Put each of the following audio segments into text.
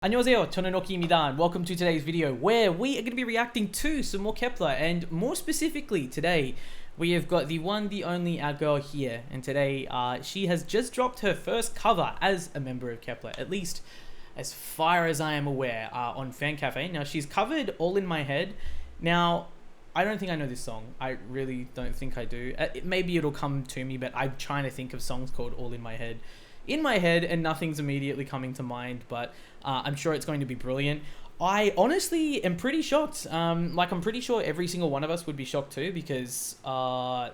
안녕하세요, 저는 Oki입니다, and welcome to today's video where we are going to be reacting to some more Kepler, and more specifically today we have got the one, the only, our girl here, and today she has just dropped her first cover as a member of Kepler, at least as far as I am aware, on Fan Cafe. Now she's covered All In My Head. Now I don't think I know this song. I really don't think I do. Maybe it'll come to me, but I'm trying to think of songs called All In My Head and nothing's immediately coming to mind, but I'm sure it's going to be brilliant. I honestly am pretty shocked. I'm pretty sure every single one of us would be shocked too, because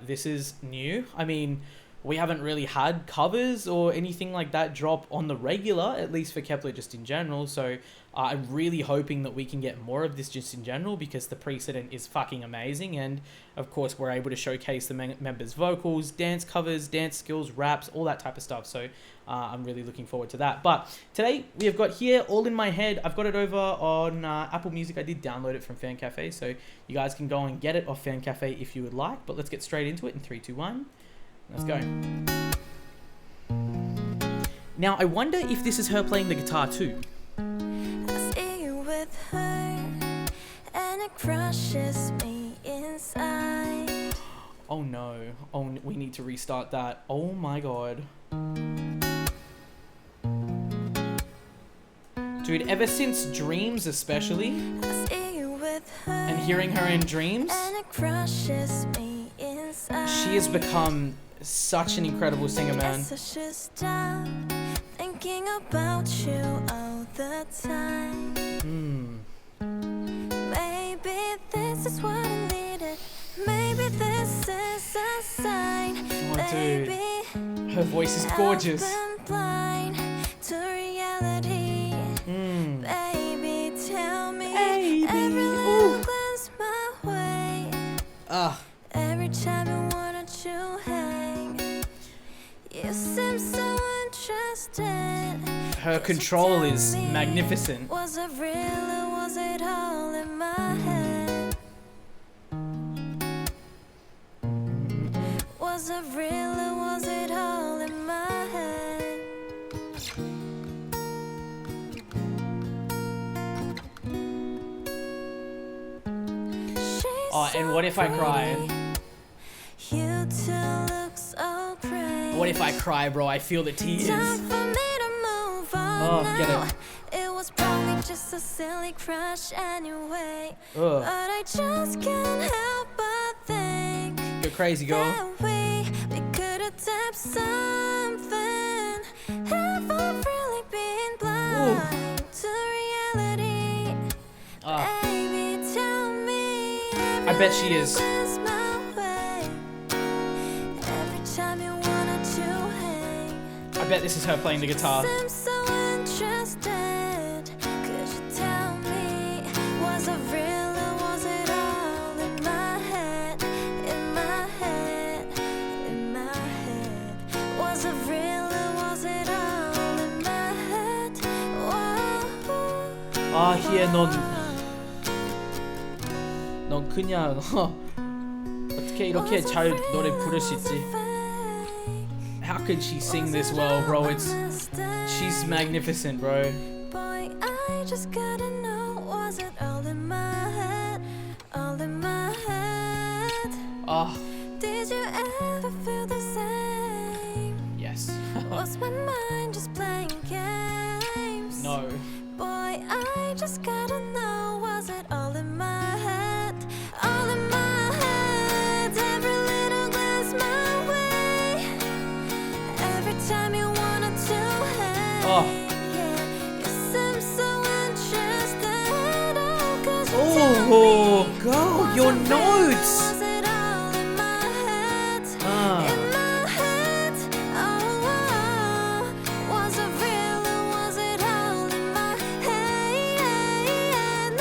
this is new. I mean, we haven't really had covers or anything like that drop on the regular, at least for Kepler just in general, so I'm really hoping that we can get more of this just in general, because the precedent is fucking amazing, and of course we're able to showcase the members' vocals, dance covers, dance skills, raps, all that type of stuff, so I'm really looking forward to that. But today we have got here All In My Head. I've got it over on Apple Music. I did download it from Fan Cafe, so you guys can go and get it off Fan Cafe if you would like, but let's get straight into it in 3, 2, 1. Let's go. Now I wonder if this is her playing the guitar too. I see you with her, and it crushes me inside. Oh no. Oh, we need to restart that. Oh my god. Dude, ever since Dreams especially, I see you with her, and hearing her in Dreams, and it crushes me inside. she has become such an incredible singer, man. Guess I should stop thinking about you all the time. Maybe this is what I needed. Maybe this is a sign. Oh, dude. Her voice is gorgeous. I've been blind to reality. Baby, tell me. Baby. Every little glance my way. Every time you wanna to hang, you seem so interested. Her control is magnificent. Was it real or was it all in my head? Was it real or was it all in my head? Oh, and what if I cry? You two look so crazy. What if I cry, bro? I feel the tears. Time for me to move on. Oh, get now. it. It was probably just a silly crush anyway. Ugh. But I just can't help but think Go crazy, girl. that we could have tapped something. Have I really been blind to reality? Baby, tell me. I bet she is. I bet this is her playing the guitar. I'm so interested. Could you tell me, was it real or was it all in my head? In my head, in my head. Was it real or was it all in my head? Whoa. 희애, 넌 그냥 어떻게 이렇게 잘 노래 부를 수 있지? How could she sing this well, bro? She's magnificent, bro. Boy, I just gotta know, was it all in my head? All in my head. Did you ever feel the same? Yes. Was my mind just playing games? No. Boy, I just gotta know, was it all in my head? All in my head. Every little glance my way. Every time you wanted to hang. Yeah, you seem so interested. Oh, 'cause you tell Oh, me, go, was your it real? notes. Was it all in my head? In my head. Oh, oh. Was it real or was it all in my head?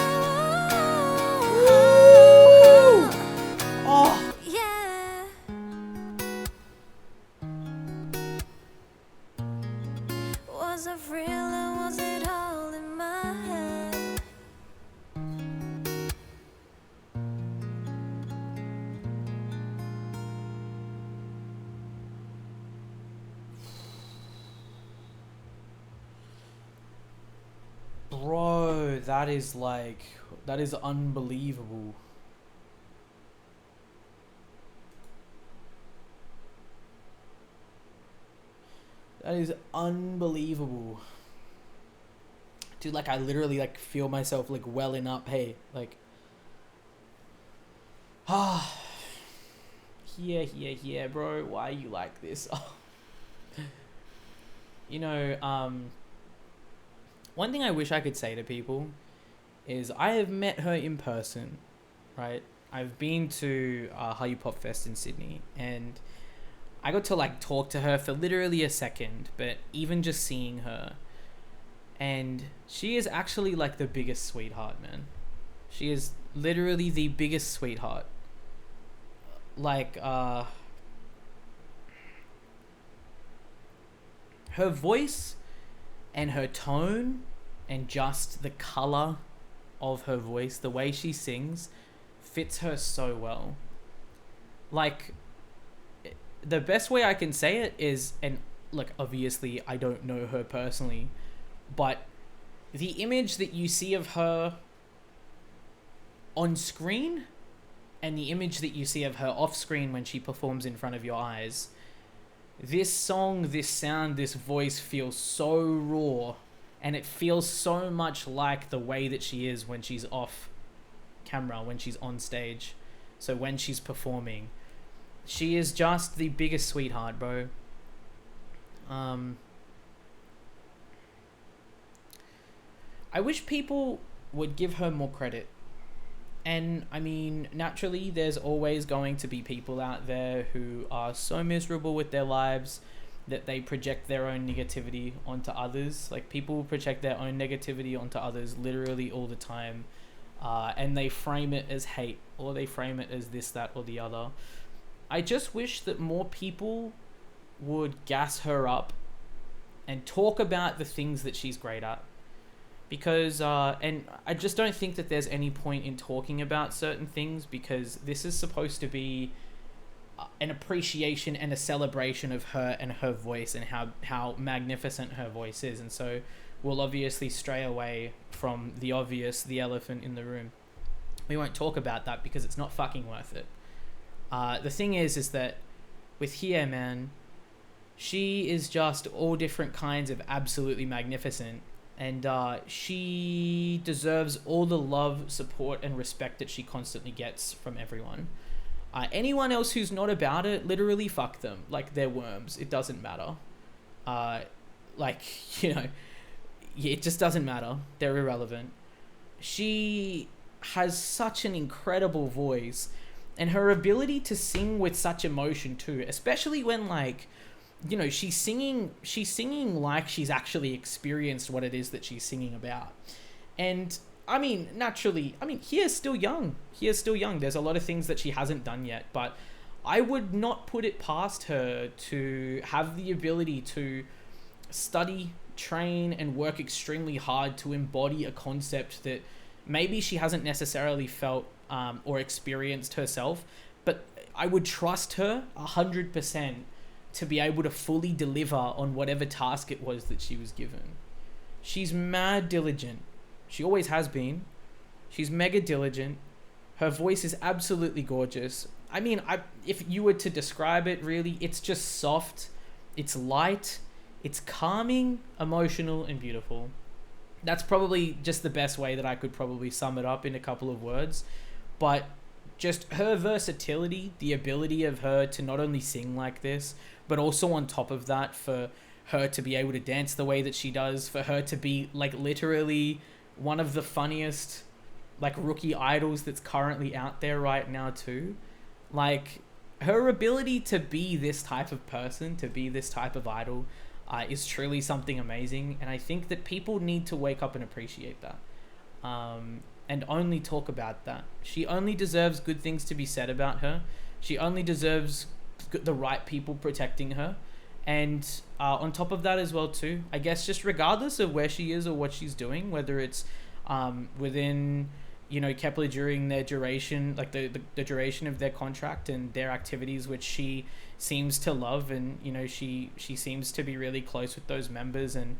Woo! Oh. Yeah. Was it real or was it all in my head? that is like, that is unbelievable. That is unbelievable. Dude, like, I literally, like, feel myself, like, welling up. Hey, like, yeah, bro. Why are you like this? You know, one thing I wish I could say to people is I have met her in person, right? I've been to Hallyu Pop Fest in Sydney, and I got to, like, talk to her for literally a second, but even just seeing her, and she is actually, like, the biggest sweetheart, man. She is literally the biggest sweetheart. Like, her voice and her tone and just the color of her voice, the way she sings, fits her so well. Like, the best way I can say it is, and like, obviously I don't know her personally, but the image that you see of her on screen and the image that you see of her off screen when she performs in front of your eyes, this song, this sound, this voice feels so raw, and it feels so much like the way that she is when she's off camera, when she's on stage. So when she's performing, she is just the biggest sweetheart, bro. I wish people would give her more credit. And I mean, naturally, there's always going to be people out there who are so miserable with their lives that they project their own negativity onto others. Like, people project their own negativity onto others literally all the time. And they frame it as hate, or they frame it as this, that, or the other. I just wish that more people would gas her up and talk about the things that she's great at. Because, and I just don't think that there's any point in talking about certain things, because this is supposed to be an appreciation and a celebration of her and her voice and how magnificent her voice is. And so we'll obviously stray away from the obvious, the elephant in the room. We won't talk about that because it's not fucking worth it. The thing is that with Hye, man, she is just all different kinds of absolutely magnificent. And she deserves all the love, support, and respect that she constantly gets from everyone. Anyone else who's not about it, literally fuck them. Like, they're worms. It doesn't matter. Like, you know, it just doesn't matter. They're irrelevant. She has such an incredible voice, and her ability to sing with such emotion too, especially when, like, you know, she's singing like she's actually experienced what it is that she's singing about. And I mean, naturally, I mean, Hye's still young. There's a lot of things that she hasn't done yet, but I would not put it past her to have the ability to study, train, and work extremely hard to embody a concept that maybe she hasn't necessarily felt or experienced herself, but I would trust her 100% to be able to fully deliver on whatever task it was that she was given. She's mad diligent. She always has been. She's mega diligent. Her voice is absolutely gorgeous. I mean, if you were to describe it, really, it's just soft, it's light, it's calming, emotional, and beautiful. That's probably just the best way that I could probably sum it up in a couple of words. But just her versatility, the ability of her to not only sing like this, but also on top of that, for her to be able to dance the way that she does, for her to be, like, literally one of the funniest, like, rookie idols that's currently out there right now too. Like, her ability to be this type of person, to be this type of idol, is truly something amazing. And I think that people need to wake up and appreciate that. And only talk about that. She only deserves good things to be said about her. She only deserves the right people protecting her. And on top of that as well too, I guess, just regardless of where she is or what she's doing, whether it's within, you know, Kep1ER during their duration, like the duration of their contract and their activities, which she seems to love, and, you know, she seems to be really close with those members, and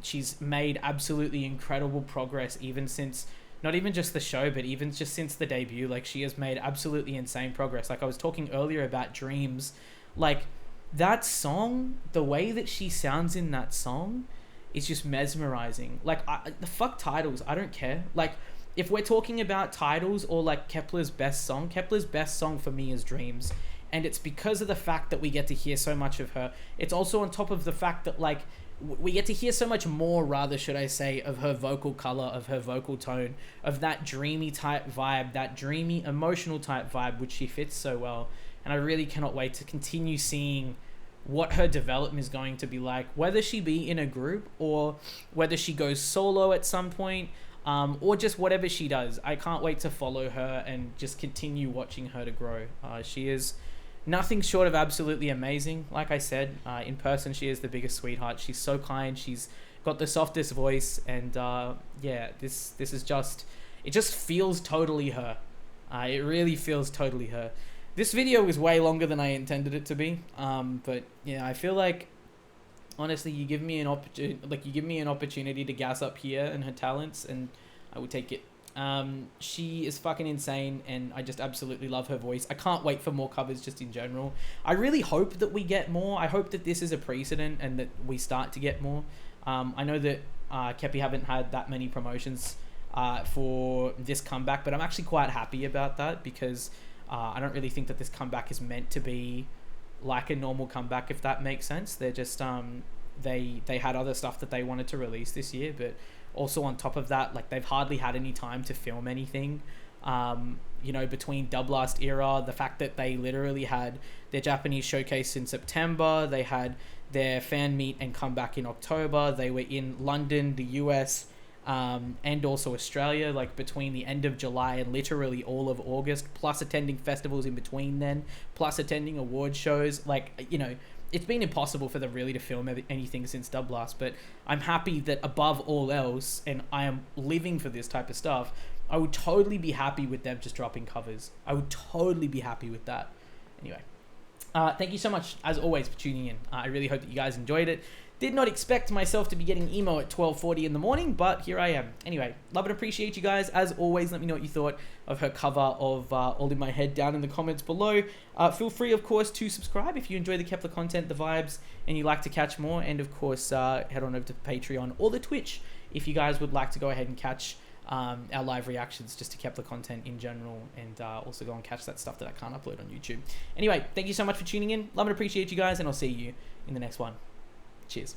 She's made absolutely incredible progress even since, not even just the show, but even just since the debut. Like, she has made absolutely insane progress. Like I was talking earlier about Dreams, like that song, the way that she sounds in that song is just mesmerizing. Like, the fuck titles, I don't care. Like, if we're talking about titles or like Kepler's best song for me is Dreams. And it's because of the fact that we get to hear so much of her. It's also on top of the fact that, like, we get to hear so much more, rather, should I say, of her vocal color, of her vocal tone, of that dreamy type vibe, that dreamy emotional type vibe, which she fits so well. And I really cannot wait to continue seeing what her development is going to be like, whether she be in a group or whether she goes solo at some point, or just whatever she does. I can't wait to follow her and just continue watching her to grow. She is nothing short of absolutely amazing. Like I said, in person, she is the biggest sweetheart. She's so kind. She's got the softest voice, and yeah, this is just, it just feels totally her. It really feels totally her. This video was way longer than I intended it to be, but yeah, I feel like, honestly, you give me an opportunity to gas up here and her talents, and I would take it. She is fucking insane, and I just absolutely love her voice. I can't wait for more covers just in general. I really hope that we get more. I hope that this is a precedent and that we start to get more. I know that KEP1ER haven't had that many promotions for this comeback, but I'm actually quite happy about that, because I don't really think that this comeback is meant to be like a normal comeback, if that makes sense. They're just they had other stuff that they wanted to release this year, but also on top of that, like, they've hardly had any time to film anything. You know, between Dub Blast era, the fact that they literally had their Japanese showcase in September, they had their fan meet and comeback in October, they were in London, the US, and also Australia, like between the end of July and literally all of August, plus attending festivals in between then, plus attending award shows. Like, you know, it's been impossible for them really to film anything since Dub Blast, but I'm happy that above all else, and I am living for this type of stuff, I would totally be happy with them just dropping covers. I would totally be happy with that. Anyway, thank you so much, as always, for tuning in. I really hope that you guys enjoyed it. Did not expect myself to be getting emo at 12:40 in the morning, but here I am. Anyway, love and appreciate you guys. As always, let me know what you thought of her cover of All In My Head down in the comments below. Feel free, of course, to subscribe if you enjoy the Kepler content, the vibes, and you like to catch more. And, of course, head on over to Patreon or the Twitch if you guys would like to go ahead and catch our live reactions just to Kepler content in general, and also go and catch that stuff that I can't upload on YouTube. Anyway, thank you so much for tuning in. Love and appreciate you guys, and I'll see you in the next one. Cheers.